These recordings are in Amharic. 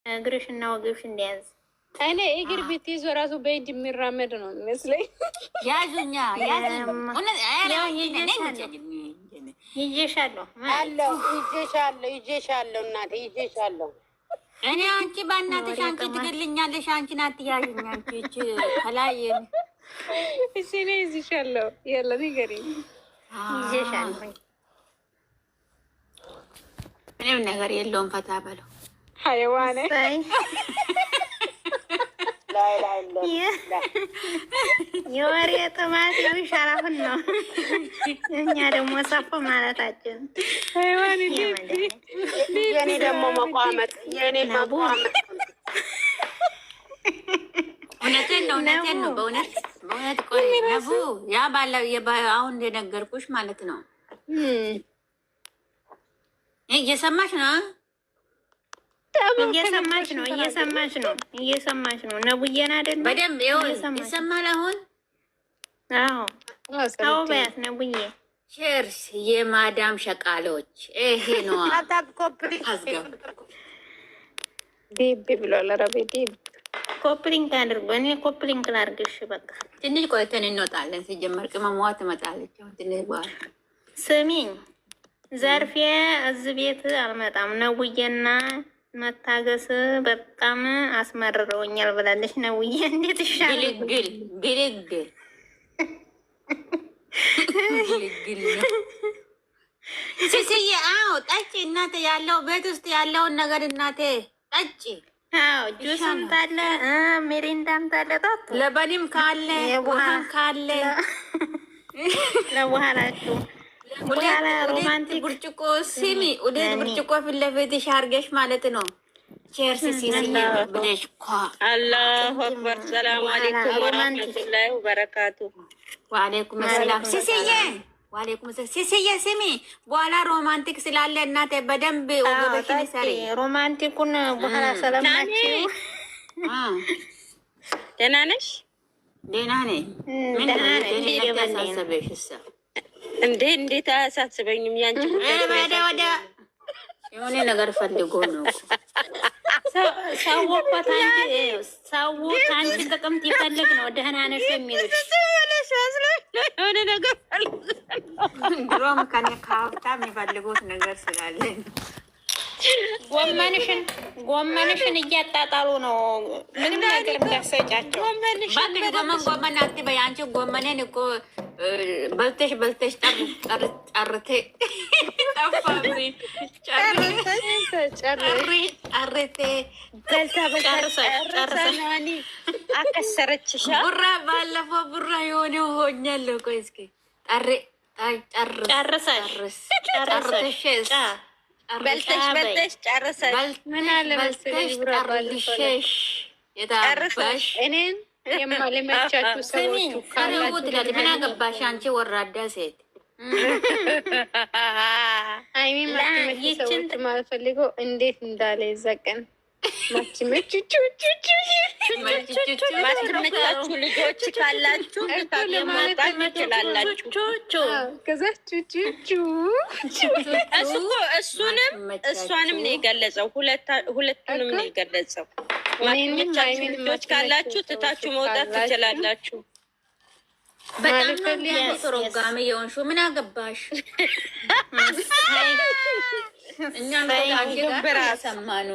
እግርሽና ወገብሽ እንዲያዝ እኔ እግር ብትይዝ ራሱ በእጅ የሚራመድ ነው የሚመስለኝ። ያዙኛ ይዤሻለሁ እናቴ ይዤሻለሁ። እኔ አንቺ በእናትሽ አንቺ ትገልኛለሽ። አንቺን አትያዥኝ። አንቺ እች ከላይ እሺ እኔ ይዤሻለሁ። ያለ ንገሪኝ። ይዤሻለሁ። ምንም ነገር የለውም። ፈታ በለው ሀይዋኔ የወሬ ጥማት ሸራፍን ነው። እኛ ደግሞ ሰፍ ማለታችን የኔ ደግሞ መቋመጥ የኔ መቋመጥ እውነቴን ነው። በእውነት ቆይ ነቡ ያ ባለው አሁን እንደነገርኩሽ ማለት ነው። እየሰማሽ ነው እየሰማች ነው። ነቡዬን አይደል? በደንብ ይሰማል አሁን። አዎ በያት ነቡዬ። ቼርስ የማዳም ሸቃሎች ይሄ ነው። ዲብ ብሏል። ኧረ ዲብ ኮፕሊንግ አድርጎ እኔ ኮፕሊንግ ላድርግሽ። በቃ ትንሽ ቆይተን እንወጣለን። ሲጀመር ቅመሟ ትመጣለች። ትንሽ በኋላ ስሚኝ ዘርፌ እዚህ ቤት አልመጣም። ነውዬና መታገስ በጣም አስመርረውኛል ብላለች። ነውዬ እንዴት ይሻላል? ግልግል ሲሲዬ፣ አዎ ጠጪ እናቴ። ያለው ቤት ውስጥ ያለውን ነገር እናቴ ጠጪ። አዎ ጁስም ታለ ሚሪንዳም ታለ ጠጡ። ለበኒም ካለ ውሃም ካለ ለበኋላችሁ በኋላ ሮማንቲክ ብርጭቆ ሲሚ ወዴት ብርጭቆ ፊት ለፊትሽ አድርገሽ ማለት ነው። ቼርስ ሲሲዬ ብለሽ ኳ አላሁ አክበር። ሰላም አለይኩም ወራህመቱላሂ ወበረካቱ። ወአለይኩም ሰላም ሲሲዬ፣ ወአለይኩም ሰላም ሲሲዬ። ሲሚ በኋላ ሮማንቲክ ስላለ እናቴ በደንብ ወገበሽን ሰሪ። ሮማንቲኩን በኋላ ሰላማችሁ። ደህና ነሽ? ደህና ነኝ። ምን ያሳሰበሽ? እንዴት አያሳስበኝም። ያንቺ ወደ የሆነ ነገር ፈልጎ ነው። ሰው ከአንቺ ጥቅምት ይፈልግ ነው። ደህና ነሽ የሚሉሽ የሆነ ነገር ድሮም ከኔ ከሀብታም የሚፈልጉት ነገር ስላለ ጎመንሽን እያጣጣሉ ነው። ምንም ነገር እንዳሰጫቸው ጎመን አትበይ አንቺ። ጎመኔን እኮ በልተሽ ጨርቴ ጠፋብኝ። አከሰረችሻ። ቡራ ባለፈው ቡራ የሆነ ሆኛለሁ። ቆይ እስኪ በልተሽ ጨርሰሽ ምን አለ መሰለሽ ጨርሰሽ የታባሽ እኔን የማልመቻችሁ ሰዎች ካላችሁ ምን አገባሽ አንቺ ወራዳ ሴት። አይሚ ይችን ማልፈልገው እንዴት እንዳለ ይዘቀን ማትመቻችሁ ልጆች ካላችሁ ለማለት ትችላላችሁ። ከዛ እሷንም ነው የገለጸው። ሁለቱንም ነው የገለጸው። ማትመቻችሁ ልጆች ካላችሁ ትታችሁ መውጣት ትችላላችሁ። በጣም ፕሮግራም የሆንሽው ምን አገባሽ? እኛም ከአንቺ ጋር ሰማኑ።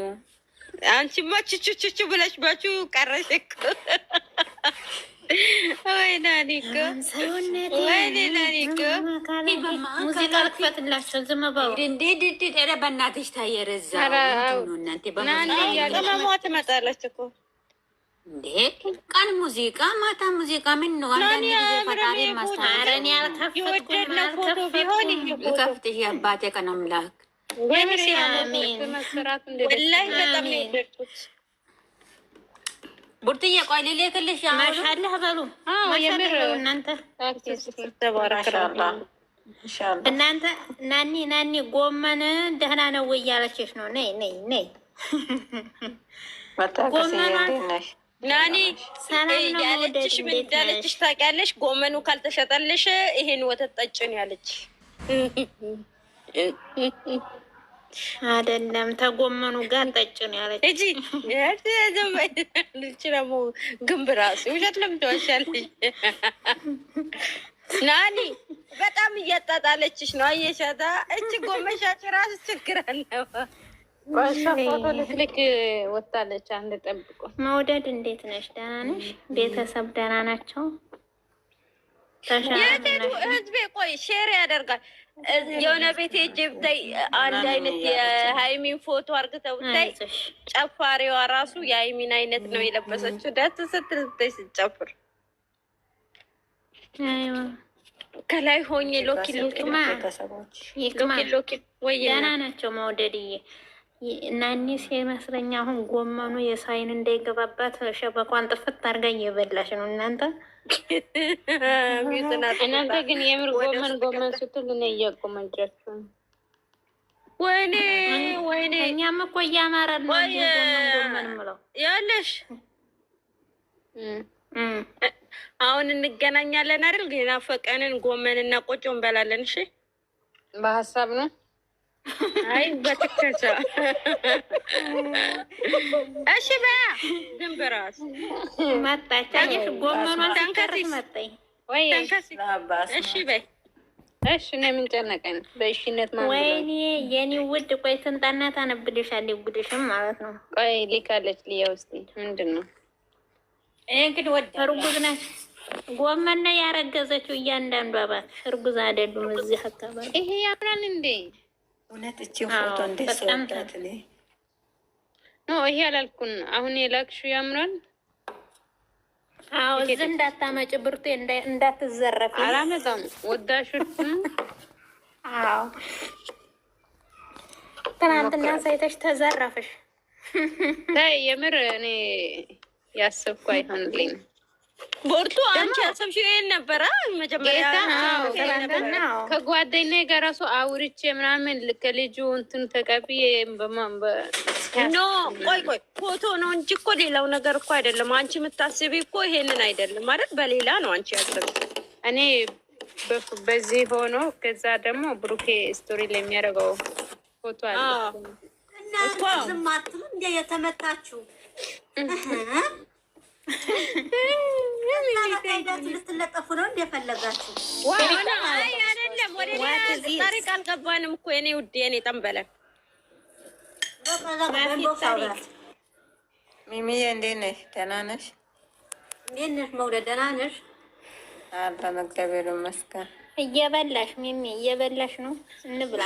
አንቺማ ቹቹቹቹ ብለሽ ባችሁ ቀረሽ እኮ። ወይ ናኒ እኮ ሙዚቃ ልክፈትላቸው። ዝም በሉ ኧረ በእናትሽ ታየረዛ እናንተ ቅመሟ ትመጣለች እኮ እንዴ። ቀን ሙዚቃ ማታ ሙዚቃ ምን ነው? አንዳንድ ጊዜ ፈጣሪ ማስተማረን የወደድነው ፎቶ ቢሆን ልከፍትሽ የአባቴ ቀን አምላክ ቡርትዬ ቆይ ልልክልሽ። ማሻአላህ በሉ እናንተ ናኒ ጎመን ደህና ነው ወይ እያለችሽ ነው። ነይ ናኒ ያለችሽ ምን እንዳለችሽ ታውቂያለሽ? ጎመኑ ካልተሸጠልሽ ይሄን ወተት ጠጭን ያለች አይደለም ተጎመኑ ጋር ጠጭ ነው ያለች እጂ ልጅ ደግሞ ግንብ ራሱ ውሸት ለምትዋሻለች። ናኒ በጣም እያጣጣለችሽ ነው። አየሻታ? እች ጎመሻች ራሱ ችግር አለው። ፎቶ ልትልክ ወጣለች። አንድ ጠብቆ መውደድ እንዴት ነሽ? ደህና ነሽ? ቤተሰብ ደህና ናቸው? የቴቱ ህዝቤ ቆይ ሼር ያደርጋል። የሆነ ቤት ሄጄ ብታይ አንድ አይነት የሀይሚን ፎቶ አርግተው ብታይ ጨፋሪዋ ራሱ የሀይሚን አይነት ነው የለበሰችው። ደስ ስትል ብታይ ስትጨፍር ከላይ ሆኜ ሎኪ ወይ ደህና ናቸው መውደድዬ። ናኒ ሲመስለኝ አሁን ጎመኑ የሳይን እንዳይገባባት ሸበቋን ጥፍት አድርጋ እየበላሽ ነው እናንተ። እናንተ ግን የምር ጎመን ስትሉ ነው እያቆመጃችሁ። ወይኔ እኛም እኮ እያማረን ነው ጎመን ምለው ያለሽ። አሁን እንገናኛለን አይደል? ግን አፈቀንን ጎመንና ቆጮ እንበላለን። እሺ በሀሳብ ነው። አይ በትከሻ እሺ በያ ግን በራስ መጣች። አየሽ ጎመኗን ተንከሲ መጣኝ ወይ ተንከሲ። እሺ በይ እሺ ነው የምንጨነቀን በእሺነት ማለት ነው። ወይኔ የኔ ውድ ቆይ ትንጣና ታነብልሻለች ጉድሽም ማለት ነው። ቆይ ሊካለች ሊያ ውስጥ ምንድን ነው እንግዲህ ወደ እርጉዝ ናት። ጎመን ነው ያረገዘችው እያንዳንዱ አባት እርጉዝ አይደሉም። እዚህ አካባቢ ይሄ ያምራል እንዴ? እውነት እቺ ፎቶ እንዴት ሰውታት ነው? ይሄ አላልኩን። አሁን የላክሽው ያምራል። አዎ እዚህ እንዳታመጭ ብርቱ እንዳትዘረፊ። አላመጣም ወዳሽ። አዎ ትናንትና ሳይተሽ ተዘረፍሽ። ታይ የምር እኔ ያሰብኩ አይሆንልኝ። ቦርቱ አንቺ ያሰብሽው ይሄን ነበረ መጀመሪያ። ከጓደኛዬ ጋር ራሱ አውርቼ ምናምን ከልጁ እንትን ተቀብዬ ኖ ቆይ ፎቶ ነው እንጂ እኮ ሌላው ነገር እኮ አይደለም። አንቺ የምታስቢ እኮ ይሄንን አይደለም ማለት በሌላ ነው አንቺ ያሰብሽ። እኔ በዚህ ሆኖ ከዛ ደግሞ ብሩኬ ስቶሪ ላይ የሚያደርገው ፎቶ አለ እና ዝም አትሉ እንደ የተመታችሁ ልትለጠፉ ነው እንደፈለጋችሁ። አይ አይደለም፣ ወደ ታሪክ አልገባንም እኮ የኔ ውድ የኔ ጠንበለን። ሚሚዬ እንዴት ነሽ? ደህና ነሽ? እንዴት ነሽ መውደድ? ደህና ነሽ? አለን እግዚአብሔር ይመስገን። እየበላሽ ሚሚ እየበላሽ ነው። እንብላ።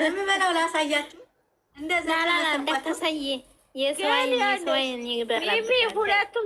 የምበላው ላሳያችሁ። እንደዛ እንዳታሳይ የሰዋይ ይበላል። ሁለቱም